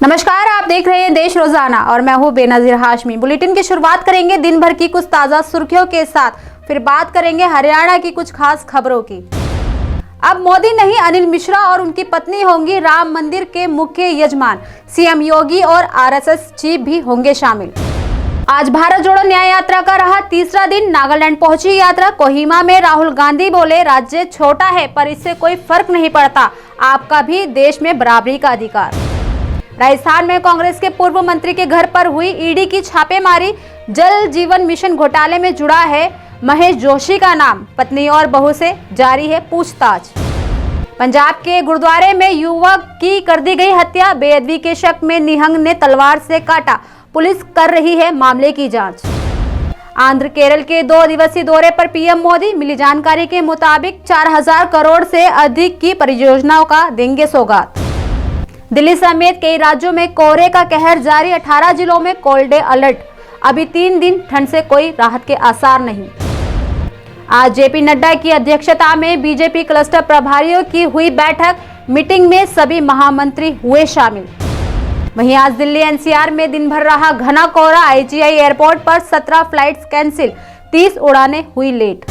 नमस्कार, आप देख रहे हैं देश रोजाना और मैं हूं बेनजीर हाशमी। बुलेटिन की शुरुआत करेंगे दिन भर की कुछ ताजा सुर्खियों के साथ, फिर बात करेंगे हरियाणा की कुछ खास खबरों की। अब मोदी नहीं, अनिल मिश्रा और उनकी पत्नी होंगी राम मंदिर के मुख्य यजमान। सीएम योगी और आरएसएस चीफ भी होंगे शामिल। आज भारत जोड़ो न्याय यात्रा का रहा तीसरा दिन। नागालैंड पहुंची यात्रा। कोहिमा में राहुल गांधी बोले, राज्य छोटा है पर इससे कोई फर्क नहीं पड़ता, आपका भी देश में बराबरी का अधिकार। राजस्थान में कांग्रेस के पूर्व मंत्री के घर पर हुई ईडी की छापेमारी। जल जीवन मिशन घोटाले में जुड़ा है महेश जोशी का नाम। पत्नी और बहू से जारी है पूछताछ। पंजाब के गुरुद्वारे में युवक की कर दी गई हत्या। बेअदबी के शक में निहंग ने तलवार से काटा। पुलिस कर रही है मामले की जांच। आंध्र केरल के 2 दिवसीय दौरे पर पीएम मोदी। मिली जानकारी के मुताबिक 4000 करोड़ से अधिक की परियोजनाओं का देंगे सौगात। दिल्ली समेत कई राज्यों में कोहरे का कहर जारी। 18 जिलों में कोल्ड डे अलर्ट। अभी 3 दिन ठंड से कोई राहत के आसार नहीं। आज जेपी नड्डा की अध्यक्षता में बीजेपी क्लस्टर प्रभारियों की हुई बैठक। मीटिंग में सभी महामंत्री हुए शामिल। वहीं आज दिल्ली एनसीआर में दिन भर रहा घना कोहरा। आईजीआई एयरपोर्ट पर 17 फ्लाइट्स कैंसिल, 30 उड़ानें हुई लेट।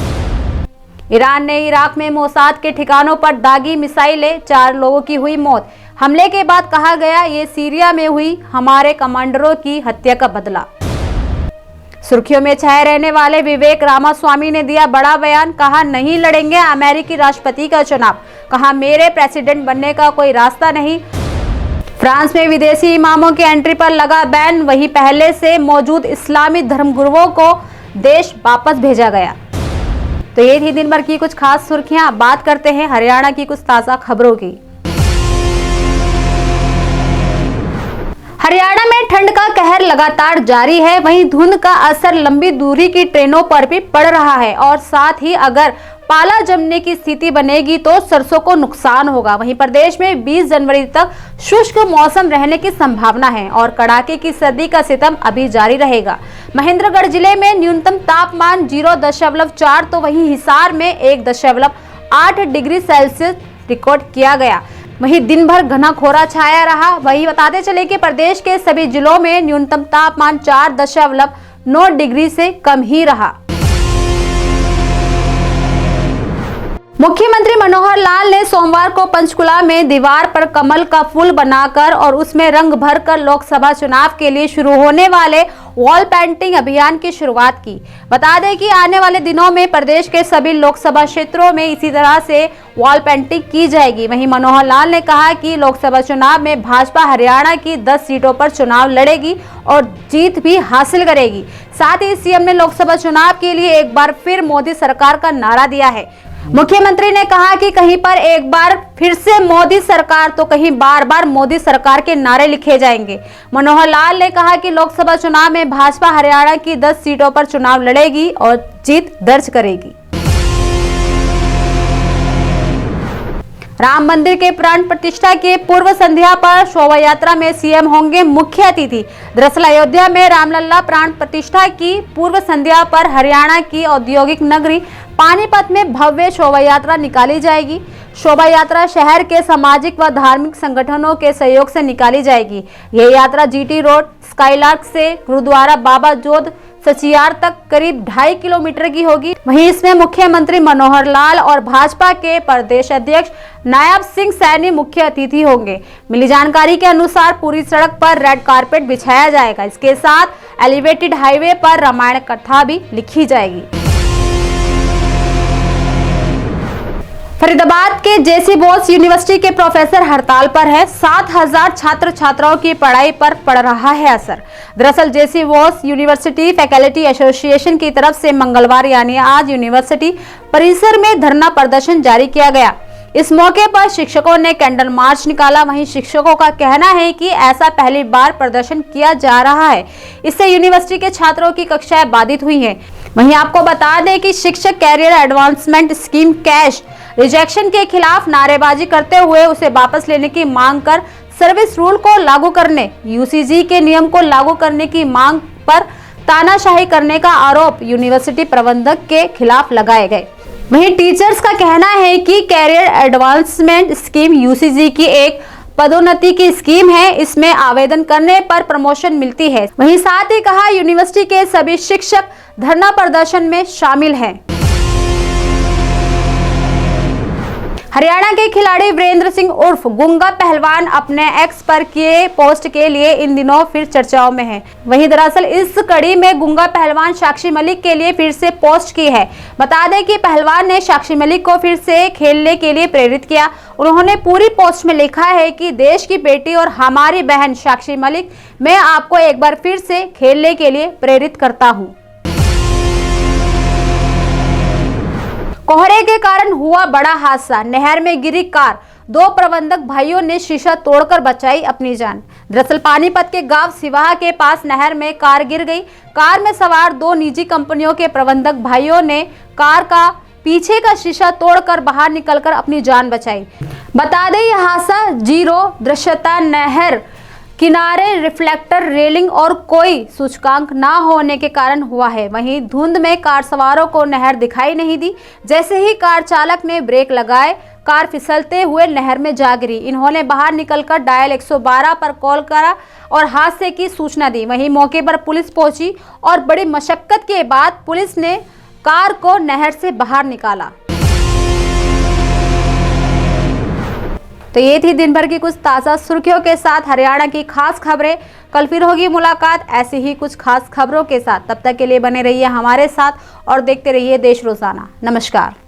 ईरान ने इराक में मोसाद के ठिकानों पर दागी मिसाइलें, 4 लोगों की हुई मौत। हमले के बाद कहा गया, ये सीरिया में हुई हमारे कमांडरों की हत्या का बदला। सुर्खियों में छाए रहने वाले विवेक रामास्वामी ने दिया बड़ा बयान। कहा, नहीं लड़ेंगे अमेरिकी राष्ट्रपति का चुनाव। कहा, मेरे प्रेसिडेंट बनने का कोई रास्ता नहीं। फ्रांस में विदेशी इमामों की एंट्री पर लगा बैन। वहीं पहले से मौजूद इस्लामी धर्मगुरुओं को देश वापस भेजा गया। तो ये थी दिन भर की कुछ खास सुर्खियां। बात करते हैं हरियाणा की कुछ ताजा खबरों की। हरियाणा में ठंड का कहर लगातार जारी है। वहीं धुंध का असर लंबी दूरी की ट्रेनों पर भी पड़ रहा है और साथ ही अगर पाला जमने की स्थिति बनेगी तो सरसों को नुकसान होगा। वहीं प्रदेश में 20 जनवरी तक शुष्क मौसम रहने की संभावना है और कड़ाके की सर्दी का सितम अभी जारी रहेगा। महेंद्रगढ़ जिले में न्यूनतम तापमान 0.4 तो वहीं हिसार में 1.8 डिग्री सेल्सियस रिकॉर्ड किया गया। वहीं दिन भर घना कोहरा छाया रहा। वहीं बताते चले कि प्रदेश के सभी जिलों में न्यूनतम तापमान 4.9 डिग्री से कम ही रहा। मुख्यमंत्री मनोहर लाल ने सोमवार को पंचकुला में दीवार पर कमल का फूल बनाकर और उसमें रंग भरकर लोकसभा चुनाव के लिए शुरू होने वाले वॉल पेंटिंग अभियान की शुरुआत की। बता दें कि आने वाले दिनों में प्रदेश के सभी लोकसभा क्षेत्रों में इसी तरह से वॉल पेंटिंग की जाएगी। वहीं मनोहर लाल ने कहा कि लोकसभा चुनाव में भाजपा हरियाणा की 10 सीटों पर चुनाव लड़ेगी और जीत भी हासिल करेगी। साथ ही सीएम ने लोकसभा चुनाव के लिए एक बार फिर मोदी सरकार का नारा दिया है। मुख्यमंत्री ने कहा कि कहीं पर एक बार फिर से मोदी सरकार तो कहीं बार बार मोदी सरकार के नारे लिखे जाएंगे। मनोहर लाल ने कहा कि लोकसभा चुनाव में भाजपा हरियाणा की 10 सीटों पर चुनाव लड़ेगी और जीत दर्ज करेगी। राम मंदिर के प्राण प्रतिष्ठा के पूर्व संध्या पर शोभा यात्रा में सीएम होंगे मुख्य अतिथि। दरअसल अयोध्या में रामलला प्राण प्रतिष्ठा की पूर्व संध्या पर हरियाणा की औद्योगिक नगरी पानीपत में भव्य शोभा यात्रा निकाली जाएगी। शोभा यात्रा शहर के सामाजिक व धार्मिक संगठनों के सहयोग से निकाली जाएगी। यह यात्रा जीटी रोड स्काईलार्क से गुरुद्वारा बाबा जोध सचियार तक करीब 2.5 किलोमीटर की होगी। वहीं इसमें मुख्यमंत्री मनोहर लाल और भाजपा के प्रदेश अध्यक्ष नायब सिंह सैनी मुख्य अतिथि होंगे। मिली जानकारी के अनुसार पूरी सड़क पर रेड कारपेट बिछाया जाएगा। इसके साथ एलिवेटेड हाईवे पर रामायण कथा भी लिखी जाएगी। फरीदाबाद के जेसी बोस यूनिवर्सिटी के प्रोफेसर हड़ताल पर है। 7000 छात्र छात्राओं की पढ़ाई पर पड़ रहा है असर। दरअसल जेसी बोस यूनिवर्सिटी फैकल्टी एसोसिएशन की तरफ से मंगलवार यानी आज यूनिवर्सिटी परिसर में धरना प्रदर्शन जारी किया गया। इस मौके पर शिक्षकों ने कैंडल मार्च निकाला। वहीं शिक्षकों का कहना है कि ऐसा पहली बार प्रदर्शन किया जा रहा है। इससे यूनिवर्सिटी के छात्रों की कक्षाएं बाधित हुई हैं। वहीं आपको बता दें कि शिक्षक career advancement scheme CAS rejection के खिलाफ नारेबाजी करते हुए उसे वापस लेने की मांग कर सर्विस रूल को लागू करने, यूजीसी के नियम को लागू करने की मांग पर तानाशाही करने का आरोप यूनिवर्सिटी प्रबंधक के खिलाफ लगाए गए। वहीं टीचर्स का कहना है कि कैरियर एडवांसमेंट स्कीम यूजीसी की एक पदोन्नति की स्कीम है, इसमें आवेदन करने पर प्रमोशन मिलती है। वहीं साथ ही कहा यूनिवर्सिटी के सभी शिक्षक धरना प्रदर्शन में शामिल हैं। हरियाणा के खिलाड़ी वीरेंद्र सिंह उर्फ गुंगा पहलवान अपने एक्स पर किए पोस्ट के लिए इन दिनों फिर चर्चाओं में है। वहीं दरअसल इस कड़ी में गुंगा पहलवान साक्षी मलिक के लिए फिर से पोस्ट की है। बता दें कि पहलवान ने साक्षी मलिक को फिर से खेलने के लिए प्रेरित किया। उन्होंने पूरी पोस्ट में लिखा है कि देश की बेटी और हमारी बहन साक्षी मलिक, मैं आपको एक बार फिर से खेलने के लिए प्रेरित करता हूँ। कोहरे के कारण हुआ बड़ा हादसा, नहर में गिरी कार, 2 प्रबंधक भाइयों ने शीशा तोड़कर बचाई अपनी जान। दरअसल पानीपत के गांव सिवाहा के पास नहर में कार गिर गई। कार में सवार 2 निजी कंपनियों के प्रबंधक भाइयों ने कार का पीछे का शीशा तोड़कर बाहर निकलकर अपनी जान बचाई। बता दें यह हादसा जीरो दृश्यता, नहर किनारे रिफ्लेक्टर, रेलिंग और कोई सूचकांक ना होने के कारण हुआ है। वहीं धुंध में कार सवारों को नहर दिखाई नहीं दी। जैसे ही कार चालक ने ब्रेक लगाए, कार फिसलते हुए नहर में जा गिरी। इन्होंने बाहर निकलकर डायल 112 पर कॉल करा और हादसे की सूचना दी। वहीं मौके पर पुलिस पहुंची और बड़ी मशक्कत के बाद पुलिस ने कार को नहर से बाहर निकाला। तो ये थी दिन भर की कुछ ताज़ा सुर्खियों के साथ हरियाणा की खास खबरें। कल फिर होगी मुलाकात ऐसी ही कुछ खास खबरों के साथ। तब तक के लिए बने रहिए हमारे साथ और देखते रहिए देश रोजाना। नमस्कार।